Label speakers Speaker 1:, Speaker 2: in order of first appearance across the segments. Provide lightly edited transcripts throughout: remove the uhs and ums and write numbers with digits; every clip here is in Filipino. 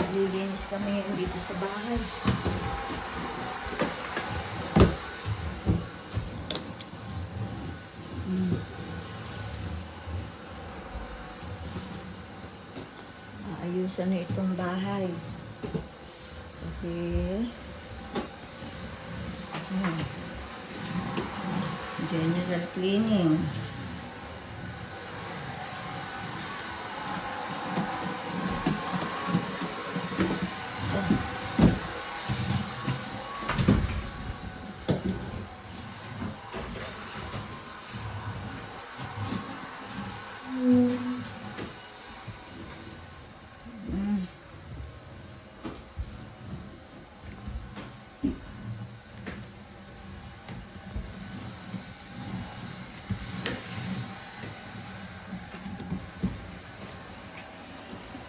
Speaker 1: Naglilinis kami ngayon dito sa bahay. Ayusan na itong bahay. Kasi general cleaning.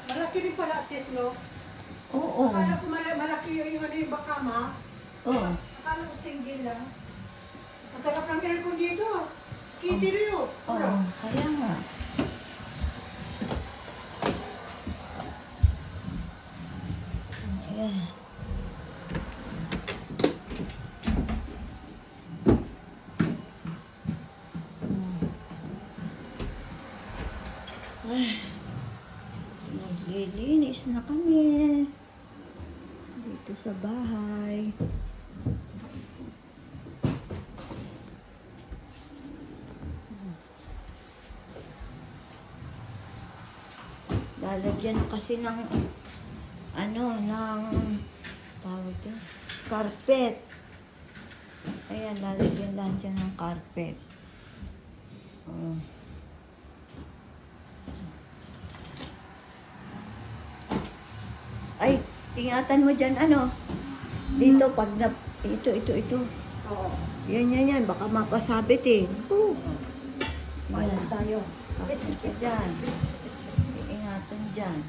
Speaker 2: Malaki rin pala, sis, no?
Speaker 1: Oo.
Speaker 2: Akala ko malaki yung ano yung bakama.
Speaker 1: Oo.
Speaker 2: Akala ko single lang. Masarap ng aircon dito. Kitty rin yun.
Speaker 1: Oo, kaya nga. Ayan. Ay, naglilinis na kami dito sa bahay. Lalagyan kasi ng ano, ng tawag yun, carpet. Ayan, lalagyan lang dyan ng carpet. Oh. Ay, tingatan mo dyan, ano, dito, pag na, ito.
Speaker 2: Oo.
Speaker 1: Yan, baka mapasabit eh. Oh.
Speaker 2: Bayan tayo.
Speaker 1: Kapit ka dyan. Iingatan dyan.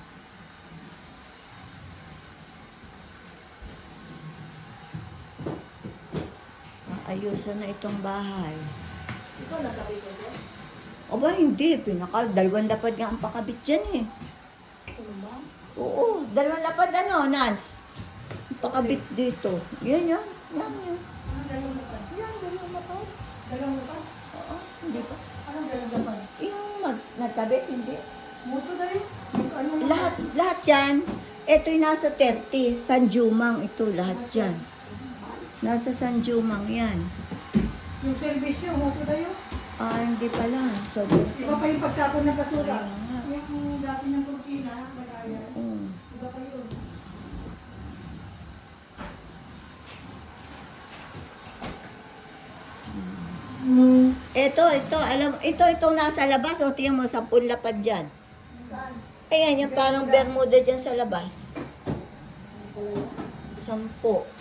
Speaker 1: Ayusan na itong bahay.
Speaker 2: Ito, nagkabit ko dyan.
Speaker 1: Aba, hindi. Dalawang lapad nga ang pakabit dyan eh.
Speaker 2: Ano ba?
Speaker 1: Oo, dalawang lapad ano, Nance? Pakabit dito. Yan.
Speaker 2: Anong dalawang lapan?
Speaker 1: Yan, dalawang lapad.
Speaker 2: Dalawang lapan?
Speaker 1: Oo, hindi pa.
Speaker 2: Anong dalawang lapan?
Speaker 1: Yung nagkabit, hindi.
Speaker 2: Muto na rin? Ano na?
Speaker 1: Lahat yan, ito'y nasa 30. San Jumang ito, lahat yan. Nasa San Jumang yan.
Speaker 2: Yung service nyo, muto na yun?
Speaker 1: Hindi pala. So,
Speaker 2: Iba pa yung pagtapon ng basura.
Speaker 1: Kaya nga.
Speaker 2: Yung dati ng kurtina, malaya. Iba pa yun.
Speaker 1: Itong nasa labas, o tingnan mo, 10 lapad dyan.
Speaker 2: Saan?
Speaker 1: Ayan, yung parang bermuda dyan sa labas. 10.